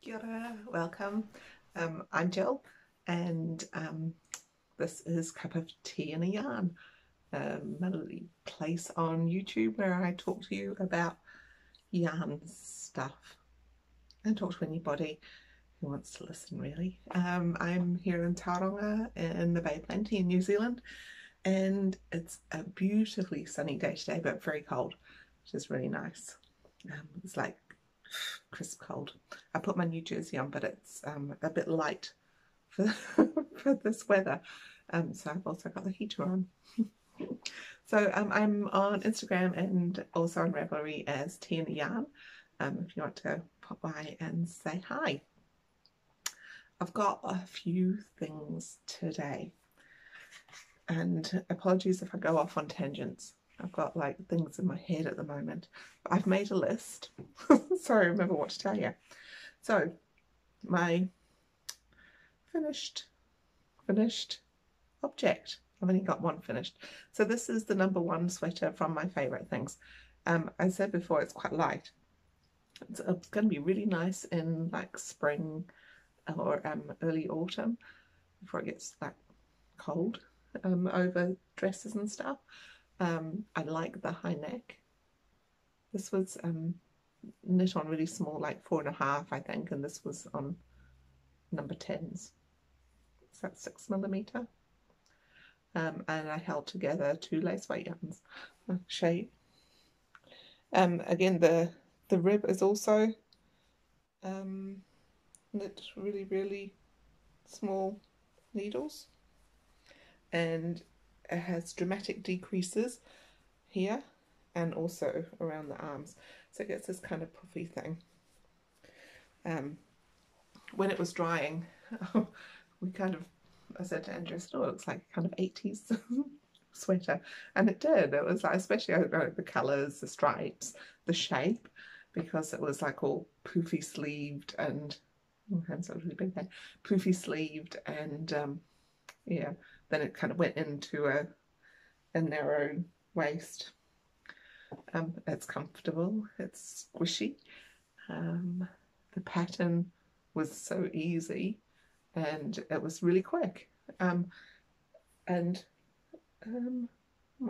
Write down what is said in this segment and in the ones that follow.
Kia ora, welcome. I'm Jill, and this is Cup of Tea and a Yarn, a place on YouTube where I talk to you about yarn stuff and talk to anybody who wants to listen, really. I'm here in Tauranga in the Bay Plenty in New Zealand, and it's a beautifully sunny day today, but very cold, which is really nice. It's like crisp cold. I put my new jersey on, but it's a bit light for, for this weather. So I've also got the heater on. So I'm on Instagram and also on Ravelry as Tea and a Yarn. If you want to pop by and say hi. I've got a few things today, and apologies if I go off on tangents. I've got like things in my head at the moment. But I've made a list so I remember what to tell you. So my finished object. I've only got one finished. So this is the #1 sweater from my favorite things. I said before it's quite light. It's going to be really nice in like spring or early autumn before it gets like cold over dresses and stuff. I like the high neck. This was knit on really small, like 4.5 I think, and this was on #10s. Is that 6mm? And I held together 2 lace weight yarns. I'll show you. Again, the rib is also knit really small needles, and it has dramatic decreases here and also around the arms, so it gets this kind of puffy thing. When it was drying, I said to Andrew, oh, it looks like kind of 80s sweater, and it did. It was like, especially the colours, the stripes, the shape, because it was like all poofy sleeved and hands are really big there, poofy sleeved, and yeah, then it kind of went into a narrow waist. It's comfortable, it's squishy. The pattern was so easy, and it was really quick. What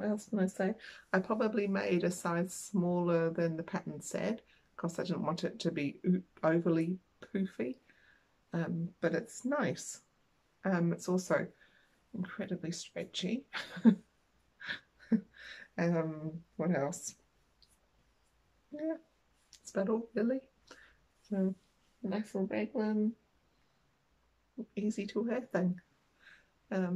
else can I say? I probably made a size smaller than the pattern said because I didn't want it to be overly poofy. But it's nice. It's also incredibly stretchy. What else? Yeah, that's about all really. So nice little raglan, easy to wear thing. I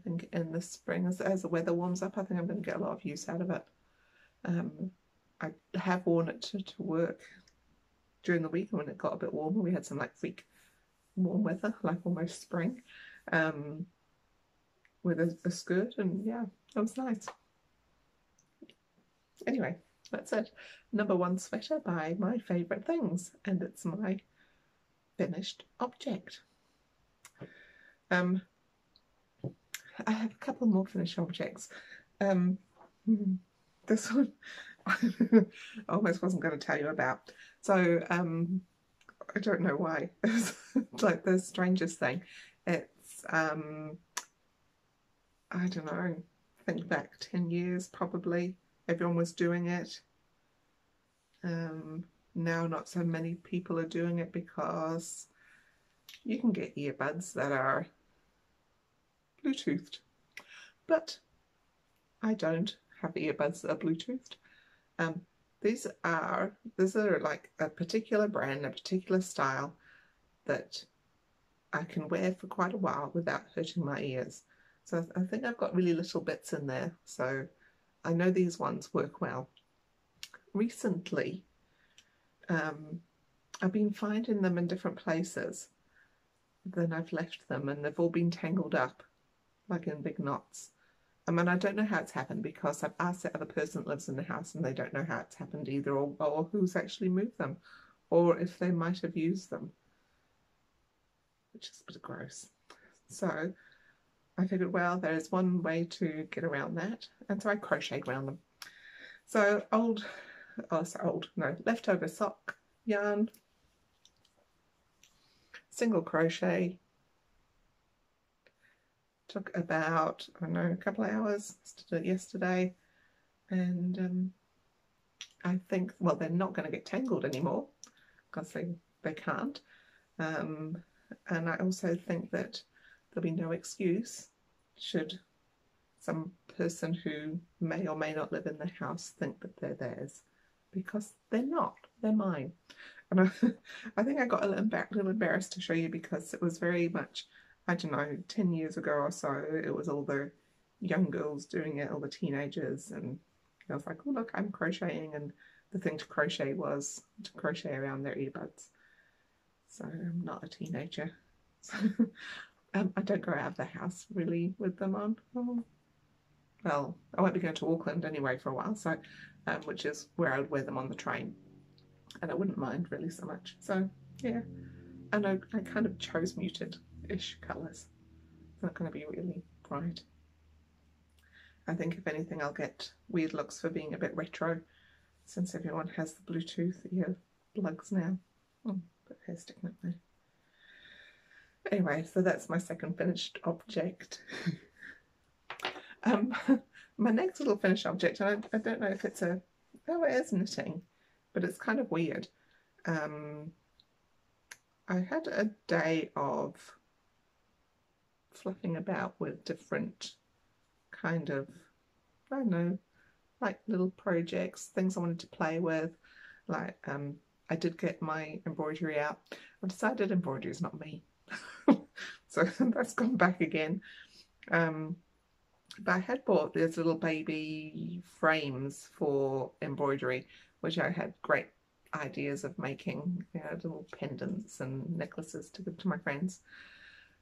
think in the spring, as the weather warms up, I think I'm going to get a lot of use out of it. I have worn it to work during the week when it got a bit warmer. We had some like freak warm weather, like almost spring, with a skirt, and yeah, it was nice. Anyway, that's it. #1 sweater by my favourite things, and it's my finished object. I have a couple more finished objects. This one I almost wasn't going to tell you about. So I don't know why. It's like the strangest thing. It's I don't know, think back 10 years probably. Everyone was doing it. Now not so many people are doing it because you can get earbuds that are Bluetoothed, but I don't have earbuds that are Bluetoothed. These are like a particular brand, a particular style that I can wear for quite a while without hurting my ears. So I think I've got really little bits in there, so I know these ones work well. Recently, I've been finding them in different places. Then I've left them and they've all been tangled up, like in big knots. And I don't know how it's happened because I've asked the other person that lives in the house and they don't know how it's happened either, or who's actually moved them, or if they might have used them, which is a bit gross. So I figured, well, there is one way to get around that, and so I crocheted around them. So old oh, it's old, no, leftover sock yarn, single crochet. Took about, I don't know, a couple of hours. Did it yesterday, and I think, well, they're not going to get tangled anymore because they can't. And I also think that there'll be no excuse should some person who may or may not live in the house think that they're theirs, because they're not, they're mine. And I think I got a little embarrassed to show you, because it was very much, I don't know, 10 years ago or so, it was all the young girls doing it, all the teenagers, and I was like, oh look, I'm crocheting, and the thing to crochet was to crochet around their earbuds. So I'm not a teenager. So I don't go out of the house really with them on. Oh, well, I won't be going to Auckland anyway for a while, so which is where I would wear them on the train, and I wouldn't mind really so much. So yeah, and I kind of chose muted-ish colours. It's not going to be really bright. I think if anything I'll get weird looks for being a bit retro, since everyone has the Bluetooth ear plugs now. Oh, but hair sticking up there. Anyway, so that's my second finished object. My next little finished object, and I don't know if it's it is knitting, but it's kind of weird. I had a day of fluffing about with different kind of, I don't know, like little projects, things I wanted to play with. Like I did get my embroidery out. I decided embroidery is not me. So that's gone back again. But I had bought these little baby frames for embroidery, which I had great ideas of making, you know, little pendants and necklaces to give to my friends.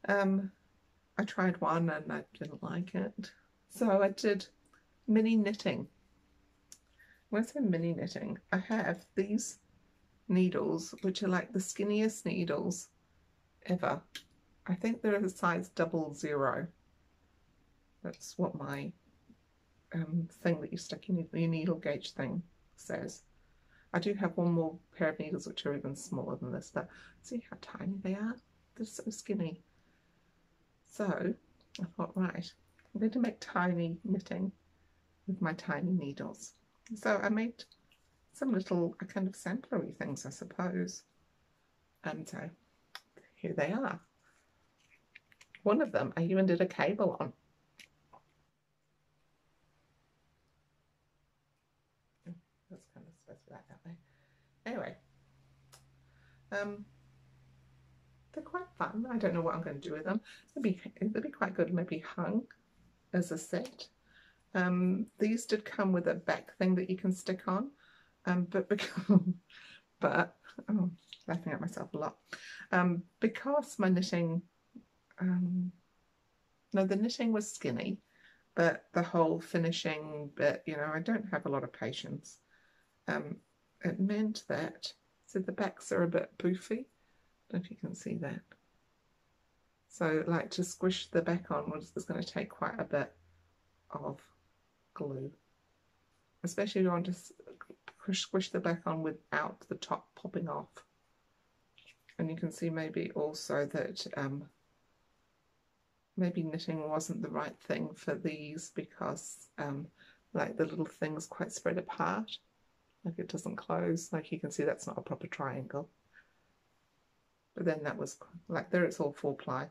I tried one and I didn't like it. So I did mini knitting. When I say mini knitting, I have these needles, which are like the skinniest needles ever. I think they're a size 00. That's what my thing that you stick in your needle gauge thing says. I do have one more pair of needles which are even smaller than this, but see how tiny they are? They're so skinny. So I thought, right, I'm going to make tiny knitting with my tiny needles. So I made some little kind of samplery things, I suppose. And so here they are. One of them I even did a cable on. That's kind of supposed to be like that way. Anyway, they're quite fun. I don't know what I'm going to do with them. They'd be quite good maybe hung as a set. These did come with a back thing that you can stick on, but oh, laughing at myself a lot. Because my knitting, no, the knitting was skinny, but the whole finishing bit, you know, I don't have a lot of patience. It meant that, so the backs are a bit poofy. I don't know if you can see that. So like to squish the back on is going to take quite a bit of glue, especially if you want to squish the back on without the top popping off. And you can see maybe also that maybe knitting wasn't the right thing for these, because like the little thing's quite spread apart, like it doesn't close. Like you can see that's not a proper triangle. But then that was like, there it's all 4-ply.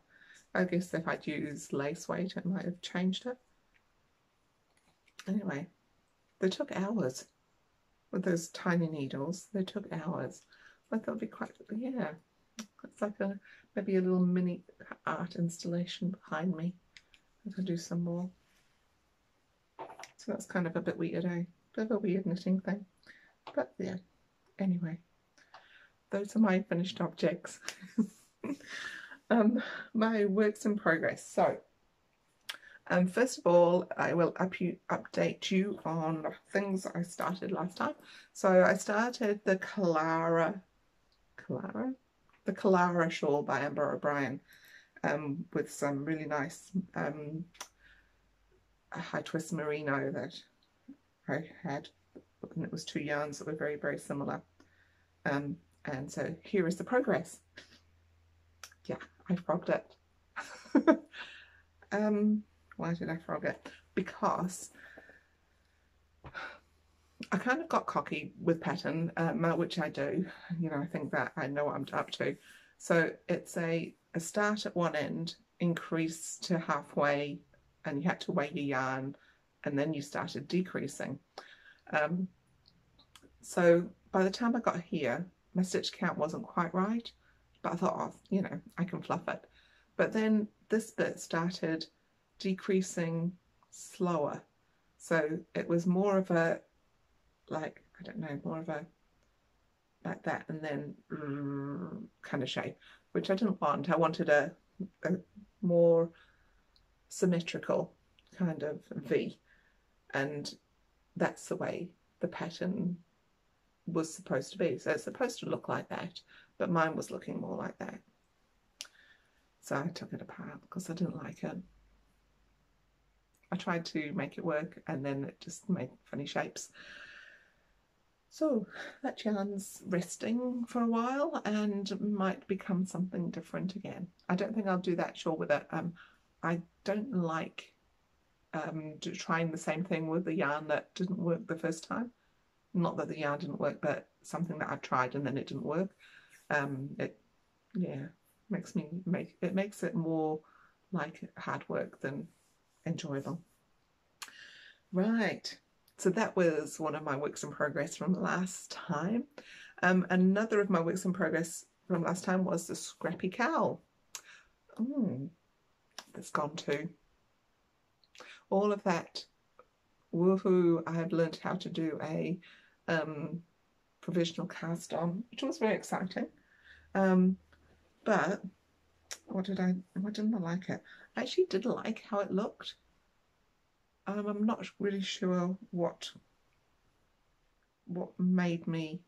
I guess if I'd used lace weight it might have changed it. Anyway, they took hours with those tiny needles. They took hours. I thought it'd be quite, yeah, it's like maybe a little mini art installation behind me if I do some more. So that's kind of a bit weird, eh? Bit of a weird knitting thing. But yeah, anyway, those are my finished objects. My works in progress. So first of all, I will update you on things I started last time. So I started the Clara shawl by Amber O'Brien, with some really nice high twist merino that I had and it was 2 yarns that were very, very similar. And so here is the progress. Yeah, I frogged it. Why did I frog it? Because I kind of got cocky with pattern, which I do. You know, I think that I know what I'm up to. So it's a start at one end, increase to halfway, and you had to weigh your yarn, and then you started decreasing. So by the time I got here, my stitch count wasn't quite right, but I thought, oh, you know, I can fluff it. But then this bit started decreasing slower. So it was more of a, like, I don't know, more of a, like that, and then kind of shape, which I didn't want. I wanted a more symmetrical kind of V, and that's the way the pattern was supposed to be. So it's supposed to look like that, but mine was looking more like that. So I took it apart because I didn't like it. I tried to make it work and then it just made funny shapes. So that yarn's resting for a while and might become something different again. I don't think I'll do that shawl with it. I don't like trying the same thing with the yarn that didn't work the first time. Not that the yarn didn't work, but something that I tried and then it didn't work. It makes it more like hard work than enjoyable. Right, so that was one of my works in progress from last time. Another of my works in progress from last time was the Scrappy Cowl. That's gone too. All of that, woohoo, I had learned how to do a provisional cast on, which was very exciting. But why didn't I like it? I actually did like how it looked. I'm not really sure what made me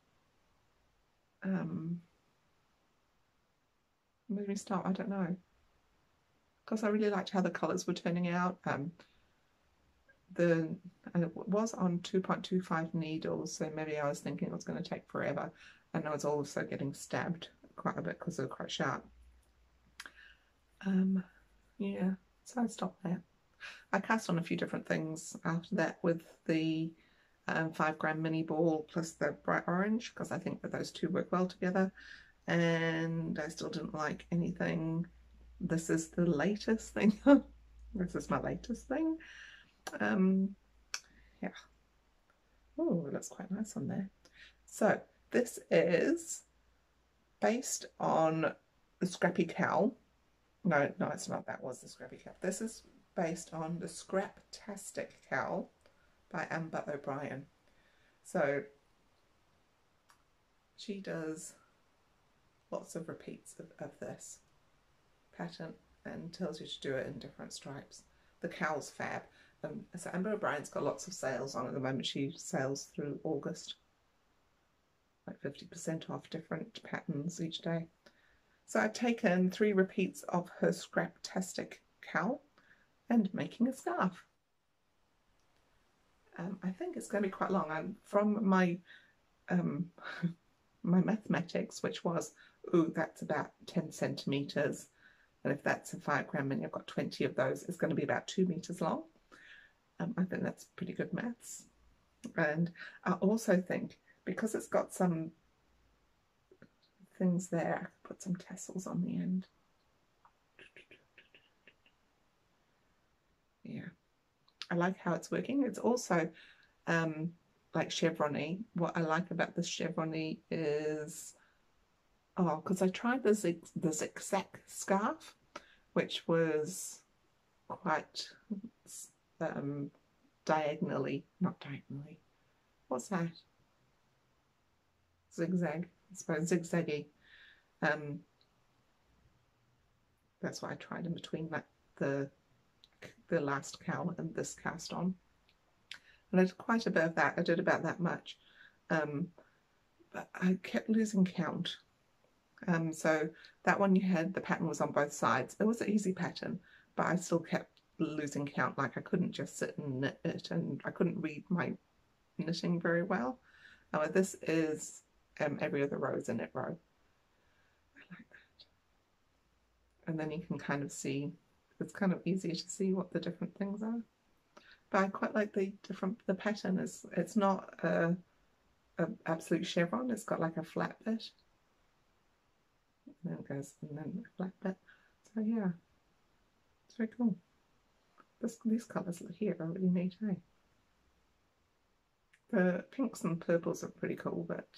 start. I don't know, because I really liked how the colours were turning out. And it was on 2.25 needles, so maybe I was thinking it was going to take forever, and I was also getting stabbed quite a bit because they were quite sharp. Yeah, so I stopped there. I cast on a few different things after that with the 5-gram mini ball plus the bright orange, because I think that those two work well together, and I still didn't like anything. This is the latest thing. This is my latest thing. Yeah. Oh, it looks quite nice on there. So this is based on the Scrappy Cowl. No, it's not. That was the Scrappy Cowl. This is based on the Scraptastic Cowl by Anne O'Brien. So she does lots of repeats of this pattern and tells you to do it in different stripes. The cowl's fab. So Anne O'Brien's got lots of sales on at the moment. She sales through August, like 50% off different patterns each day. So I've taken 3 repeats of her Scraptastic Cowl and making a scarf. I think it's going to be quite long. From my my mathematics, which was, that's about 10 centimetres, and if that's a 5-gram mini, I've got 20 of those, it's going to be about 2 meters long. I think that's pretty good maths. And I also think, because it's got some things there, I could put some tassels on the end. Yeah, I like how it's working. It's also like chevron-y. What I like about this chevron-y is, because I tried the zigzag scarf, which was quite diagonally, not diagonally, what's that? Zigzag, I suppose, zigzaggy. That's what I tried in between the last cowl and this cast on. And I did quite a bit of that. I did about that much. But I kept losing count. So that one you had, the pattern was on both sides. It was an easy pattern, but I still kept losing count. Like I couldn't just sit and knit it, and I couldn't read my knitting very well. This is every other row is a knit row. I like that. And then you can kind of see, it's kind of easier to see what the different things are. But I quite like the pattern is, it's not a absolute chevron, it's got like a flat bit. And then it goes, and then a flat bit. So yeah, it's very cool. These colours here are really neat, eh? The pinks and purples are pretty cool, but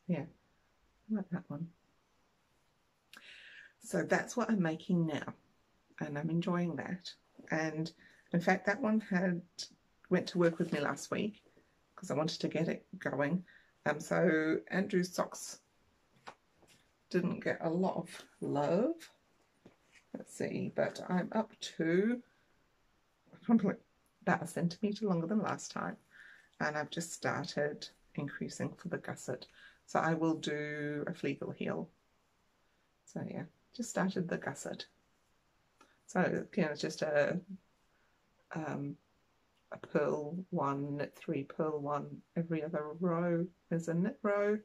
yeah, I like that one. So that's what I'm making now, and I'm enjoying that. And in fact, that one went to work with me last week because I wanted to get it going. So Andrew's socks didn't get a lot of love. Let's see, but I'm up to probably about a centimetre longer than last time. And I've just started increasing for the gusset. So I will do a fleegle heel. So yeah, just started the gusset. So again, it's just a purl one, knit 3, purl 1. Every other row is a knit row.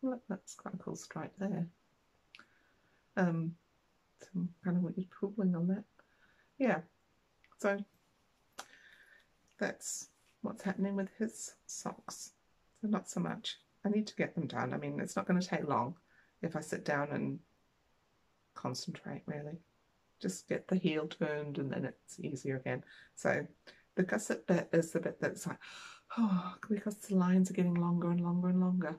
Look, that's quite a cool stripe there. Some kind of weird pooling on that. Yeah, so that's what's happening with his socks. So not so much. I need to get them done. I mean, it's not going to take long if I sit down and concentrate, really. Just get the heel turned and then it's easier again. So the gusset bit is the bit that's like, oh, because the lines are getting longer and longer and longer.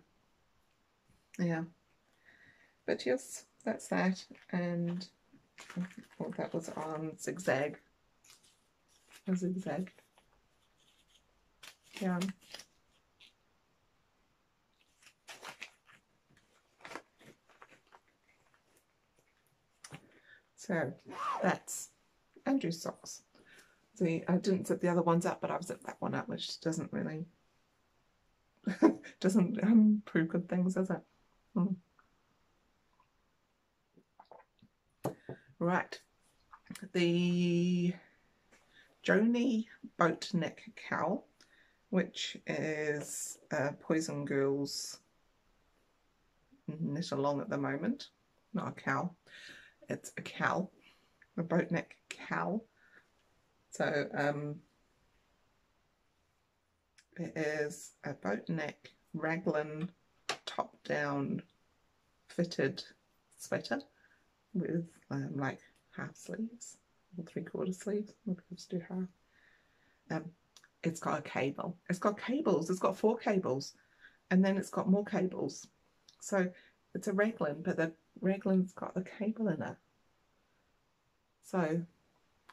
Yeah. But yes, that's that. And well, that was on zigzag. A zigzag. Yeah. So that's Andrew's socks. See, I didn't zip the other ones up, but I've zipped that one up, which doesn't really doesn't prove good things, does it? Right, the Joni boat neck cowl, which is Poison Girls knit along at the moment. Not a cowl, it's a cowl, a boat neck cowl. So it is a boat neck raglan top down fitted sweater with like half sleeves or 3/4 sleeves. We'll just do half. It's got a cable. It's got cables. It's got 4 cables, and then it's got more cables. So it's a raglan, but the raglan's got the cable in it. So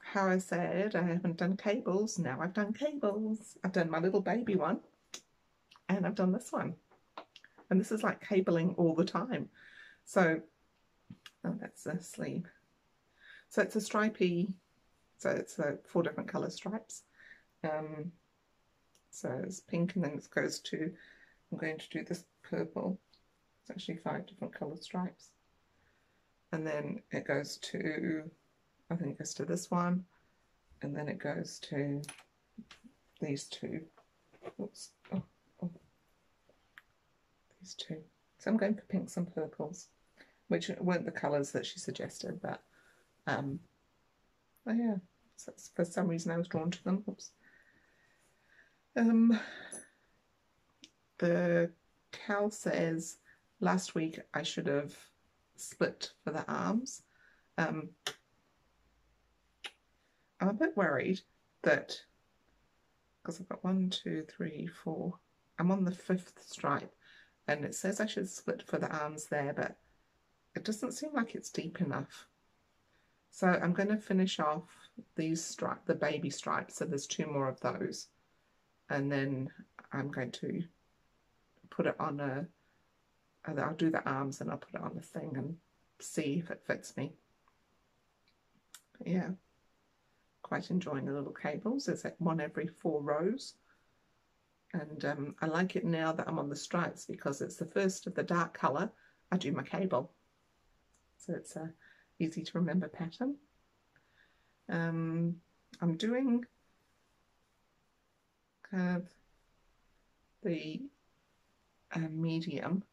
how I said I haven't done cables, now I've done cables. I've done my little baby one, and I've done this one. And this is like cabling all the time. So, oh, that's the sleeve. So it's a stripy, so it's 4 different colour stripes. So it's pink, and then it goes to, I'm going to do this purple. It's actually 5 different colour stripes. And then it goes to, I think it goes to this one, and then it goes to these 2. Oops. Oh, oh. These 2. So I'm going for pinks and purples, which weren't the colours that she suggested, but oh yeah, so for some reason I was drawn to them. Oops. The cowl says last week I should have split for the arms. I'm a bit worried that, because I've got 1, 2, 3, 4, I'm on the 5th stripe, and it says I should split for the arms there, but it doesn't seem like it's deep enough. So I'm going to finish off these stripes, the baby stripes, so there's 2 more of those, and then I'm going to put it on I'll do the arms and I'll put it on the thing and see if it fits me. But yeah, quite enjoying the little cables. There's one every 4 rows, and I like it now that I'm on the stripes because it's the first of the dark colour I do my cable, so it's a easy to remember pattern. I'm doing kind of the medium,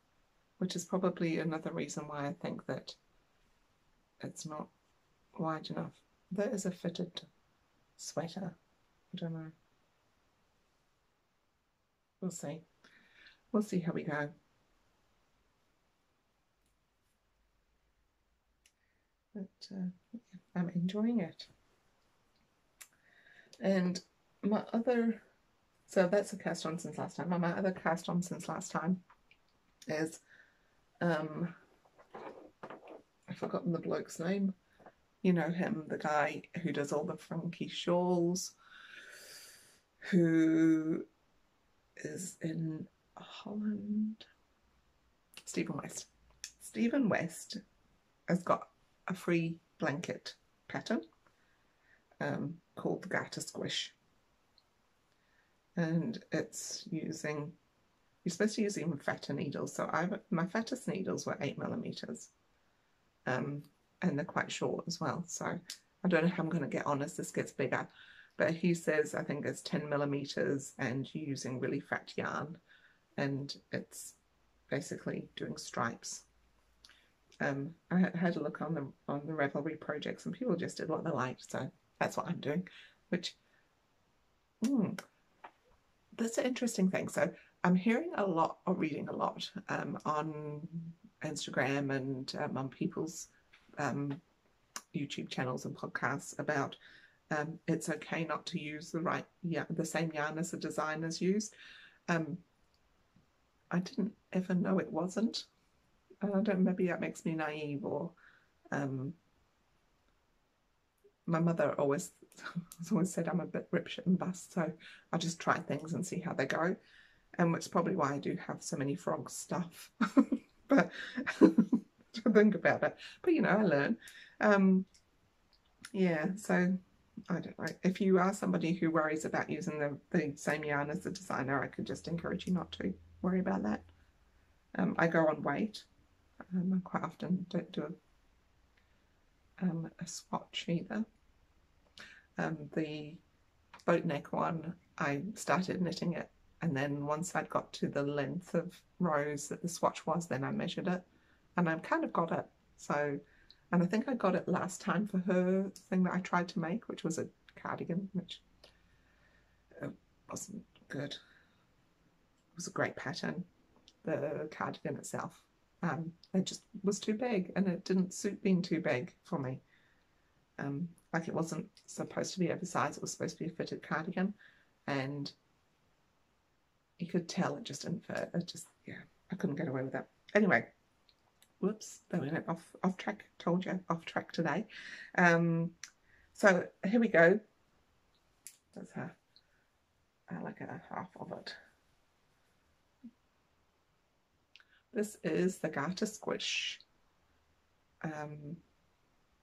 which is probably another reason why I think that it's not wide enough. That is a fitted sweater. I don't know. We'll see. We'll see how we go. But I'm enjoying it. And my other, so that's a cast on since last time. My other cast on since last time is, I've forgotten the bloke's name. You know him, the guy who does all the funky shawls, who is in Holland. Stephen West. Stephen West has got a free blanket pattern called the Garter Squish, and it's using, you're supposed to use even fatter needles, so my fattest needles were 8mm, and they're quite short as well, so I don't know how I'm going to get on as this gets bigger, but he says I think it's 10mm and you're using really fat yarn, and it's basically doing stripes. I had a look on the Ravelry projects, and people just did what they liked, so that's what I'm doing. Which, that's an interesting thing. So I'm hearing a lot, or reading a lot, on Instagram and on people's YouTube channels and podcasts about it's okay not to use the same yarn as the designers used. I didn't ever know it wasn't. I don't, maybe that makes me naive, or my mother always said I'm a bit rip, shit and bust, so I just try things and see how they go, and it's probably why I do have so many frog stuff. But to think about it, but you know, I learn. Yeah, so I don't know, if you are somebody who worries about using the same yarn as the designer, I could just encourage you not to worry about that. I go on weight. I quite often don't do a swatch either. The boat neck one, I started knitting it, and then once I'd got to the length of rows that the swatch was, then I measured it, and I've kind of got it. So, and I think I got it last time for her thing that I tried to make, which was a cardigan, which wasn't good. It was a great pattern, the cardigan itself. It just was too big, and it didn't suit being too big for me. Like, it wasn't supposed to be oversized, it was supposed to be a fitted cardigan, and you could tell it just didn't fit. It just, yeah, I couldn't get away with it. Anyway, whoops, that went off track. Told you, off track today. So here we go. That's like a half of it. This is the Garter Squish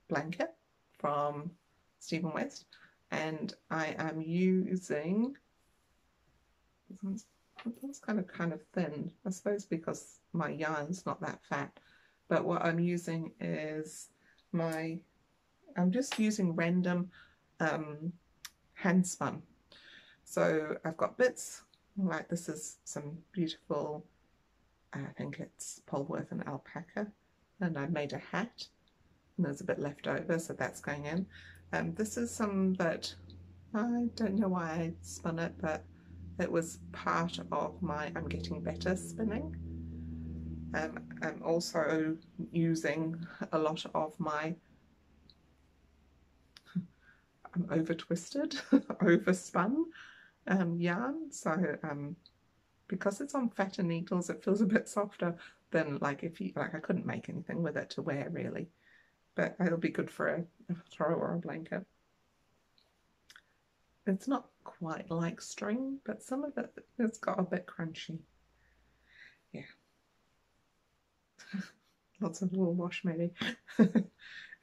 blanket from Stephen West, and I am using, this one's kind of thin, I suppose because my yarn's not that fat, but what I'm using is I'm just using random hand spun. So I've got bits, like this is some beautiful, I think it's Polworth and alpaca, and I made a hat, and there's a bit left over, so that's going in. This is some that I don't know why I spun it, but it was part of my I'm Getting Better spinning. I'm also using a lot of my over twisted, over spun yarn, so because it's on fatter needles, it feels a bit softer than, like, if you, like, I couldn't make anything with it to wear really, but it'll be good for a throw or a blanket. It's not quite like string, but some of it's got a bit crunchy. Yeah. Lots of wool wash maybe.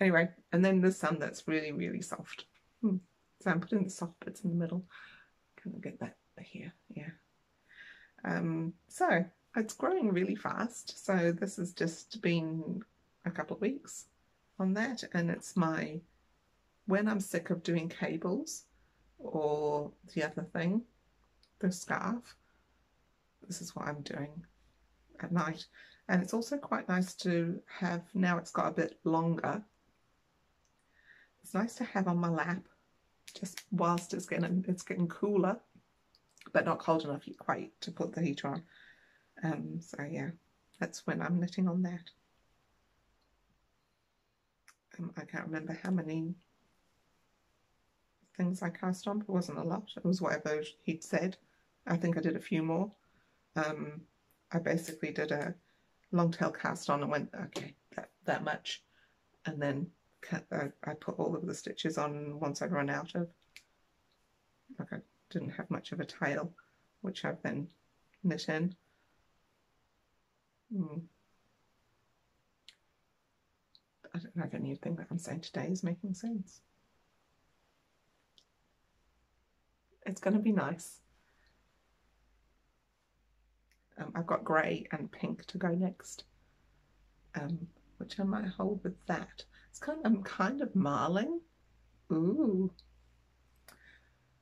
Anyway, and then there's some that's really, really soft. So I'm putting the soft bits in the middle. Can I get that here? Yeah. So it's growing really fast. So this has just been a couple of weeks on that, and it's my, when I'm sick of doing cables or the other thing, the scarf, this is what I'm doing at night. And it's also quite nice to have, now it's got a bit longer, it's nice to have on my lap just whilst it's getting cooler, but not cold enough quite to put the heater on. So yeah, that's when I'm knitting on that. I can't remember how many things I cast on, but it wasn't a lot. It was whatever he'd said. I think I did a few more. I basically did a long tail cast on and went, okay, that much, and then I put all of the stitches on once I'd run out of, like, I didn't have much of a tail, which I've then knit in. I don't know if anything that I'm saying today is making sense. It's going to be nice. I've got grey and pink to go next, which I might hold with that. I'm kind of marling. Ooh.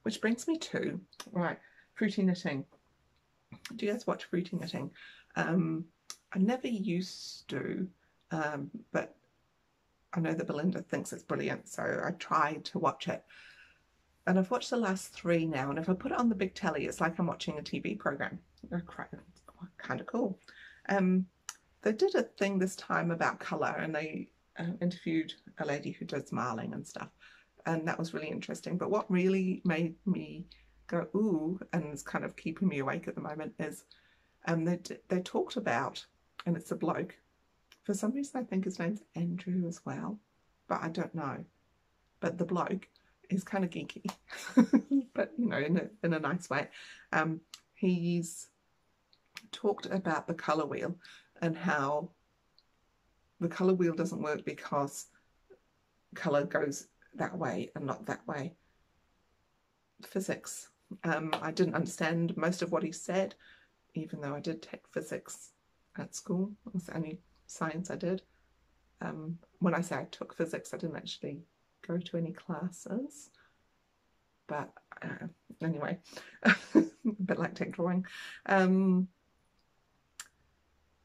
Which brings me to, right, fruity knitting. Do you guys watch fruity knitting? I never used to, but I know that Belinda thinks it's brilliant, so I tried to watch it. And I've watched the last 3 now, and if I put it on the big telly, it's like I'm watching a TV program. It's kind of cool. They did a thing this time about colour, and they interviewed a lady who does marling and stuff, and that was really interesting. But what really made me go ooh, and is kind of keeping me awake at the moment, is they talked about, and it's a bloke, for some reason I think his name's Andrew as well, but I don't know, but the bloke is kind of geeky, but you know, in a nice way. He's talked about the colour wheel and how the colour wheel doesn't work because colour goes that way and not that way. Physics. I didn't understand most of what he said, even though I did take physics at school. It was the only science I did. When I say I took physics, I didn't actually go to any classes, but anyway, a bit like tech drawing.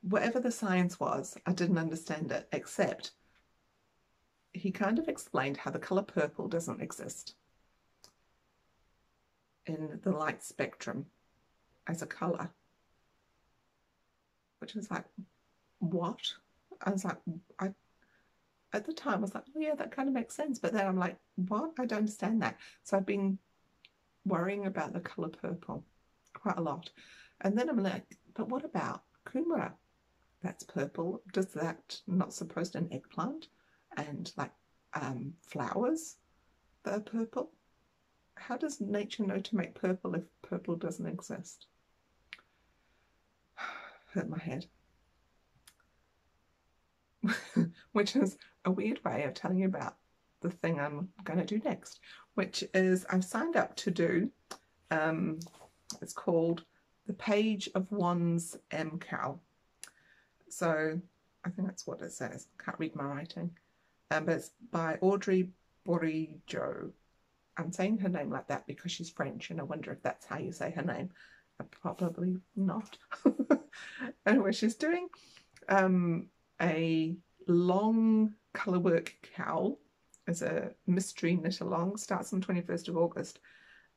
Whatever the science was, I didn't understand it, except he kind of explained how the colour purple doesn't exist in the light spectrum as a colour, which was like, what? I was like, at the time I was like, oh yeah, that kind of makes sense, but then I'm like, what? I don't understand that. So I've been worrying about the colour purple quite a lot, and then I'm like, but what about kumara? That's purple. Does that not supposed an eggplant and like flowers that are purple? How does nature know to make purple if purple doesn't exist? Hurt my head. Which is a weird way of telling you about the thing I'm going to do next, which is I've signed up to do, it's called The Page of Wands Anne Cowl. So I think that's what it says. Can't read my writing. But it's by Audrey Borijo. I'm saying her name like that because she's French, and I wonder if that's how you say her name. Probably not. Anyway, she's doing a long colourwork cowl as a mystery knit along. Starts on the 21st of August.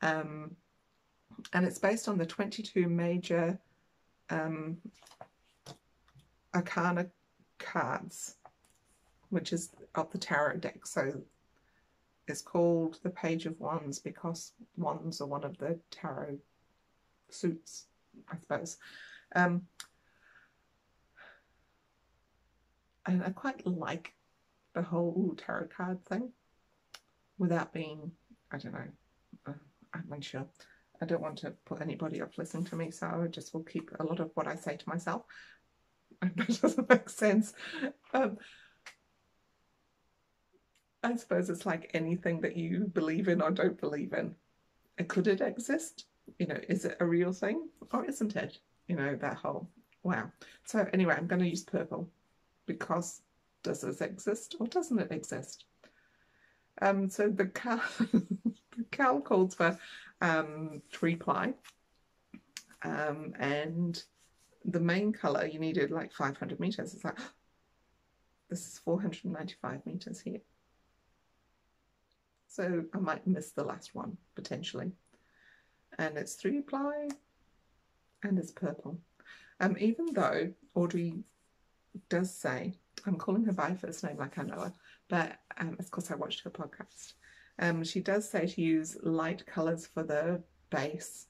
And it's based on the 22 major Arcana cards, which is of the tarot deck. So it's called the Page of Wands because wands are one of the tarot suits, I suppose. And I quite like the whole tarot card thing without being, I don't know, I'm unsure. I don't want to put anybody off listening to me, so I just will keep a lot of what I say to myself. That doesn't make sense. I suppose it's like anything that you believe in or don't believe in. Could it exist? You know, is it a real thing or isn't it? You know, that whole, wow. So anyway, I'm going to use purple because does this exist or doesn't it exist? So the cowl calls for 3 ply, and the main colour you needed like 500 meters. It's like, this is 495 meters here. So I might miss the last one potentially. And it's 3-ply and it's purple. Even though Audrey does say, I'm calling her by her first name like I know her, but of course I watched her podcast. She does say to use light colours for the base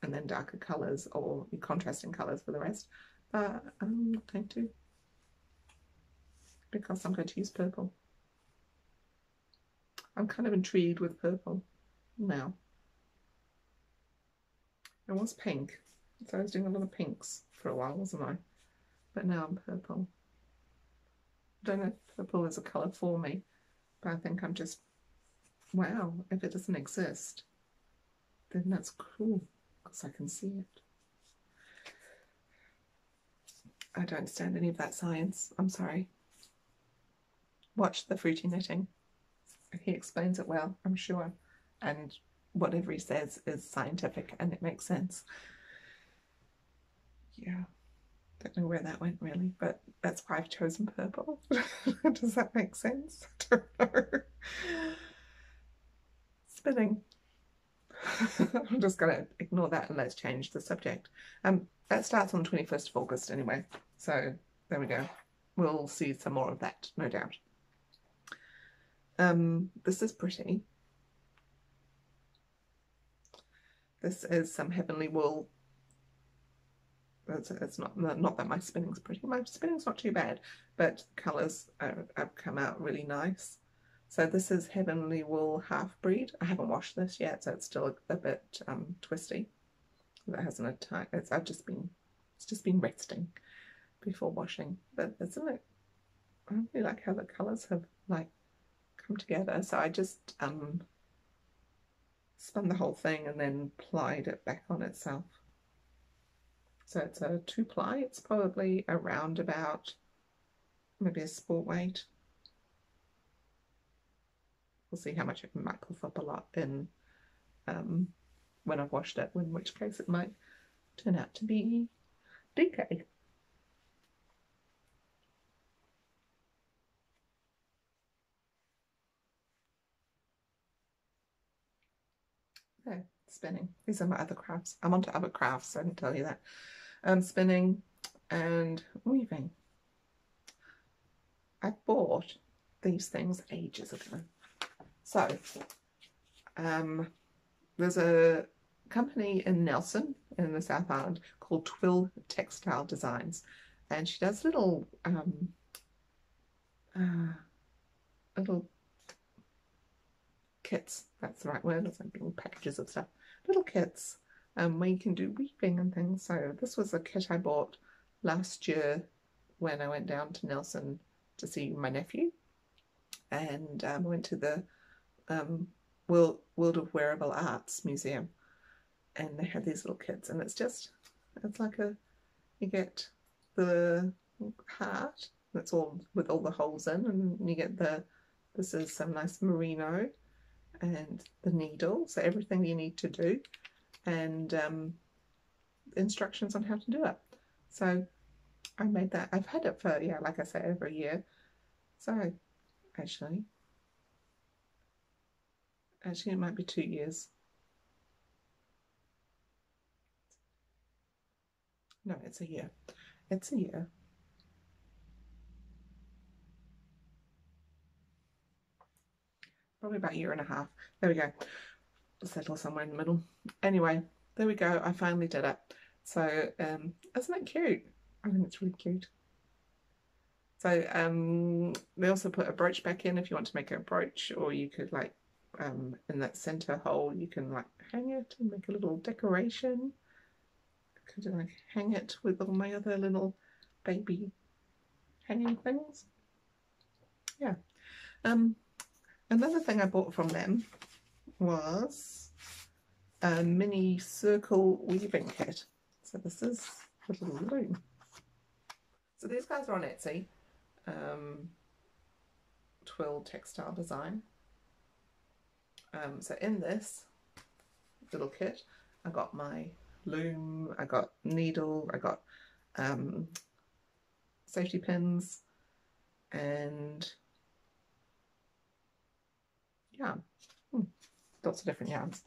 and then darker colours or contrasting colours for the rest. But I'm not going to, because I'm going to use purple. I'm kind of intrigued with purple now. It was pink, so I was doing a lot of pinks for a while, wasn't I? But now I'm purple. I don't know if purple is a colour for me, but I think I'm just, wow, if it doesn't exist, then that's cool, because I can see it. I don't understand any of that science, I'm sorry. Watch the Fruity Knitting. He explains it well, I'm sure, and whatever he says is scientific and it makes sense. Yeah, don't know where that went really, but that's why I've chosen purple. Does that make sense? I don't know. Spinning. I'm just going to ignore that and let's change the subject. That starts on the 21st of August anyway, so there we go. We'll see some more of that, no doubt. This is pretty. This is some Heavenly Wool. It's not that my spinning's pretty. My spinning's not too bad, but colours have come out really nice. So this is Heavenly Wool Half Breed. I haven't washed this yet, so it's still a bit twisty. It hasn't attacked. It's just been resting before washing. But isn't it? I really like how the colours have like come together. So I just spun the whole thing and then plied it back on itself. So it's a 2-ply. It's probably around about maybe a sport weight. We'll see how much it might puff up a lot in when I've washed it, in which case it might turn out to be DK. There, spinning. These are my other crafts. I'm onto other crafts, so I didn't tell you that. Spinning and weaving. I bought these things ages ago. So, there's a company in Nelson in the South Island called Twill Textile Designs, and she does little kits. That's the right word. It's like little packages of stuff, little kits, where you can do weaving and things. So this was a kit I bought last year when I went down to Nelson to see my nephew, and I went to the World of Wearable Arts Museum, and they had these little kits, and it's like you get the heart that's all with all the holes in, and you get this is some nice merino and the needle, so everything you need to do, and instructions on how to do it. So I made that. I've had it for, yeah, like I say, over a year. So actually it might be 2 years. No, it's a year. It's a year. Probably about a year and a half. There we go. Settle somewhere in the middle. Anyway, there we go. I finally did it. So isn't it cute? I think it's really cute. So they also put a brooch back in if you want to make a brooch, or you could like in that center hole you can like hang it and make a little decoration. I could like hang it with all my other little baby hanging things. Yeah. Another thing I bought from them was a mini circle weaving kit. So this is a little loom. So these guys are on Etsy. Twill Textile Design. So in this little kit I got my loom, I got needle, I got safety pins, and yarn. Lots of different yarns.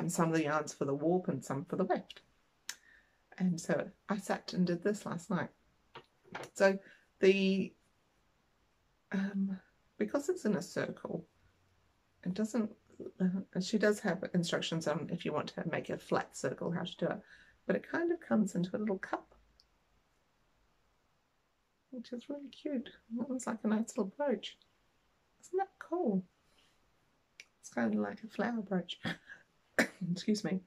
Some of the yarns for the warp and some for the weft. And so I sat and did this last night. So the because it's in a circle, it doesn't, she does have instructions on if you want to make a flat circle how to do it, but it kind of comes into a little cup, which is really cute. It looks like a nice little brooch. Isn't that cool? It's kind of like a flower brooch. Excuse me.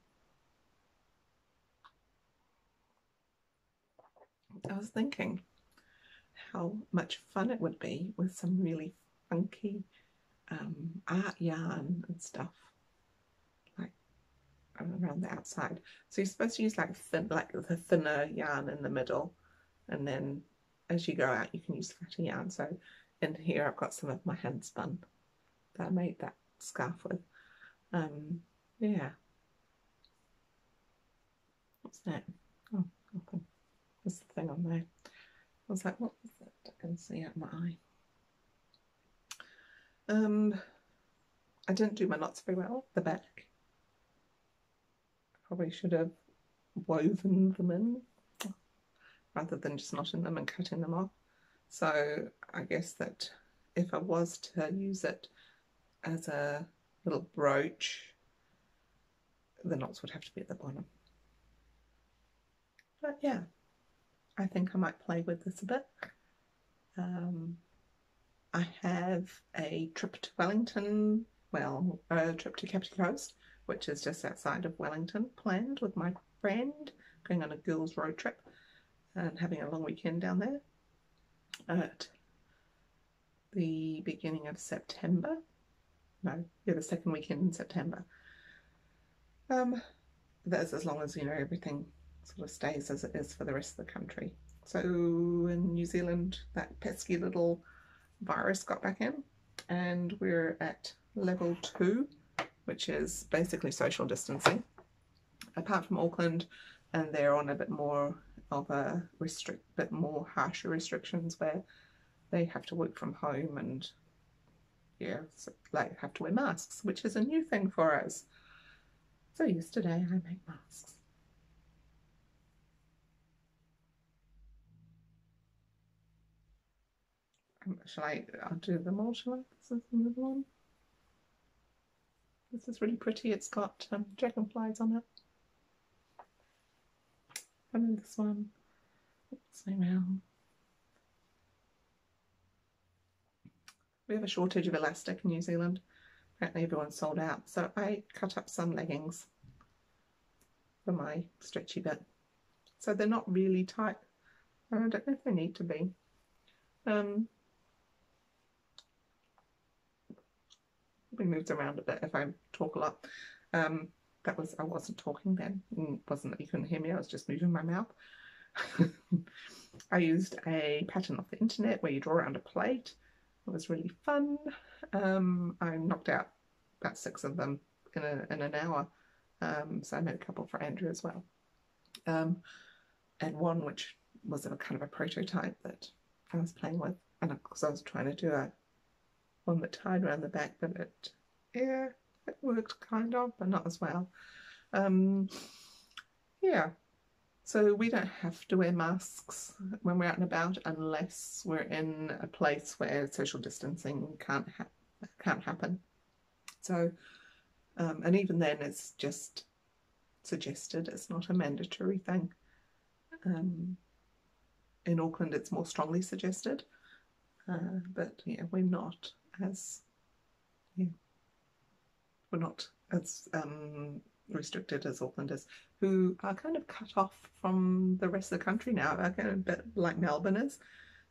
I was thinking how much fun it would be with some really funky art yarn and stuff like around the outside. So you're supposed to use like the thinner yarn in the middle, and then as you go out you can use fatter yarn. So in here I've got some of my hand spun that I made that scarf with. Yeah. What's that? Oh, nothing. There's the thing on there. I was like, what was that? I can see out my eye. I didn't do my knots very well at the back. I probably should have woven them in rather than just knotting them and cutting them off. So I guess that if I was to use it as a little brooch, the knots would have to be at the bottom. But yeah, I think I might play with this a bit. I have a trip to Wellington, well, a trip to Capri Coast, which is just outside of Wellington, planned with my friend, going on a girls' road trip and having a long weekend down there at the beginning of September. No, yeah, the second weekend in September. That's as long as, you know, everything sort of stays as it is for the rest of the country. So in New Zealand, that pesky little virus got back in, and we're at level 2, which is basically social distancing, apart from Auckland, and they're on a bit more of a bit more harsher restrictions where they have to work from home and yeah, so like have to wear masks, which is a new thing for us. So yesterday I made masks. I'll do them all, shall I? This is another one. This is really pretty. It's got dragonflies on it. And then this one, same round. We have a shortage of elastic in New Zealand. Apparently everyone's sold out. So I cut up some leggings for my stretchy bit. So they're not really tight. I don't know if they need to be. We moved around a bit if I talk a lot. I wasn't talking then. It wasn't that you couldn't hear me, I was just moving my mouth. I used a pattern off the internet where you draw around a plate. It was really fun. I knocked out about 6 of them in an hour. So I made a couple for Andrew as well. And one which was a kind of a prototype that I was playing with, and because I was trying to do one that tied around the back, but it worked kind of, but not as well. Yeah, so we don't have to wear masks when we're out and about unless we're in a place where social distancing can't happen. So, and even then it's just suggested, it's not a mandatory thing. In Auckland it's more strongly suggested, but yeah, we're not as restricted as Auckland is, who are kind of cut off from the rest of the country now, kind of a bit like Melbourne is.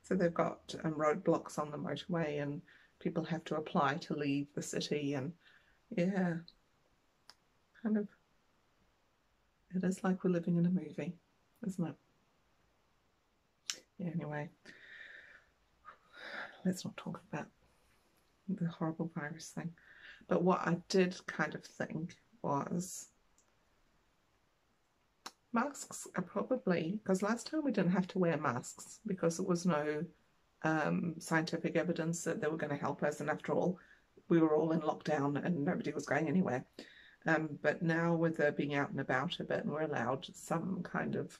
So they've got roadblocks on the motorway and people have to apply to leave the city, and yeah, kind of, it is like we're living in a movie, isn't it? Yeah, anyway, let's not talk about the horrible virus thing. But what I did kind of think was, Masks are probably, because last time we didn't have to wear masks because there was no scientific evidence that they were going to help us, and after all, we were all in lockdown and nobody was going anywhere. But now with being out and about a bit and we're allowed some kind of,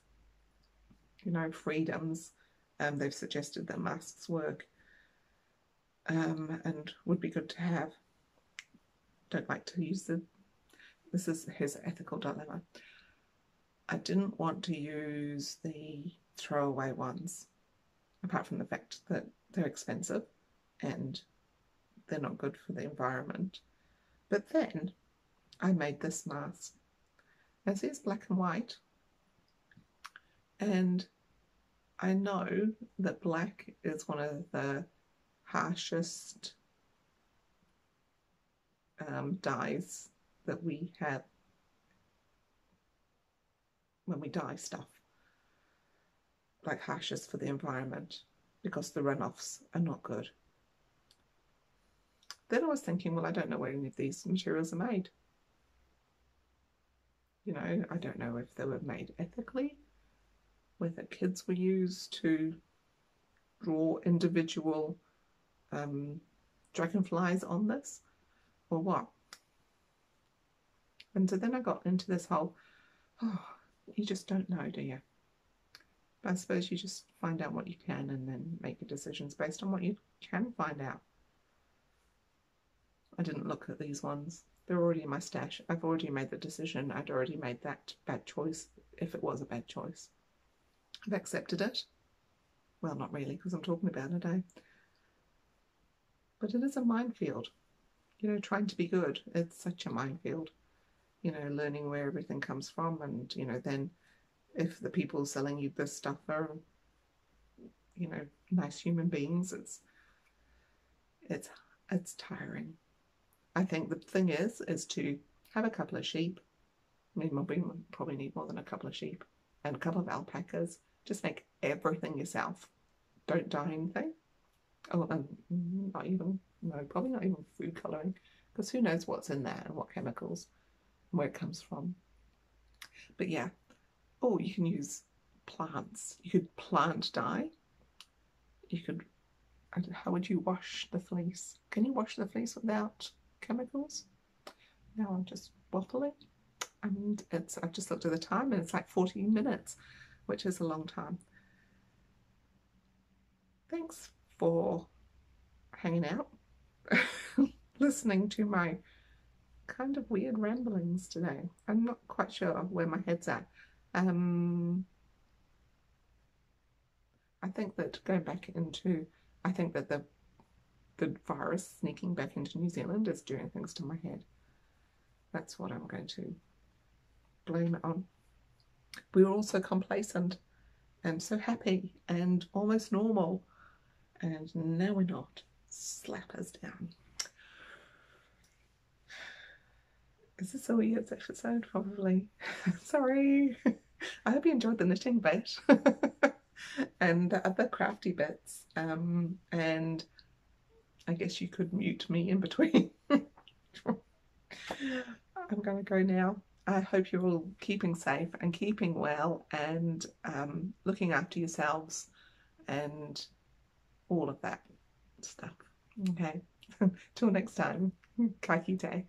freedoms, they've suggested that masks work and would be good to have. Don't like to use this is his ethical dilemma. I didn't want to use the throwaway ones, apart from the fact that they're expensive and they're not good for the environment. But then I made this mask. This is black and white, and I know that black is one of the harshest dyes that we have when we dye stuff, like harshest for the environment, because the runoffs are not good. Then I was thinking, well, I don't know where any of these materials are made. I don't know if they were made ethically, whether kids were used to draw individual dragonflies on this, or what. And so then I got into this whole, you just don't know, do you? But I suppose you just find out what you can and then make your decisions based on what you can find out. I didn't look at these ones. They're already in my stash. I've already made the decision. I'd already made that bad choice, if it was a bad choice. I've accepted it. Well, not really, because I'm talking about it, eh? But it is a minefield. Trying to be good. It's such a minefield. Learning where everything comes from, and, then if the people selling you this stuff are, nice human beings, it's tiring. I think the thing is to have a couple of sheep. I mean, we probably need more than a couple of sheep and a couple of alpacas. Just make everything yourself. Don't dye anything. Oh, and probably not even food colouring, because who knows what's in there and what chemicals and where it comes from. But yeah, you can use plants. You could plant dye. You could, how would you wash the fleece? Can you wash the fleece without chemicals? Now I'm just waffling, and I've just looked at the time and it's like 14 minutes, which is a long time. Thanks for hanging out, listening to my kind of weird ramblings today. I'm not quite sure where my head's at. I think that I think that the virus sneaking back into New Zealand is doing things to my head. That's what I'm going to blame it on. We were all so complacent and so happy and almost normal, and now we're not. Slap us down. Is this a weird episode? Probably. Sorry. I hope you enjoyed the knitting bit and the other crafty bits. And I guess you could mute me in between. I'm going to go now. I hope you're all keeping safe and keeping well and looking after yourselves and all of that stuff. Okay. Till next time. Kai kite.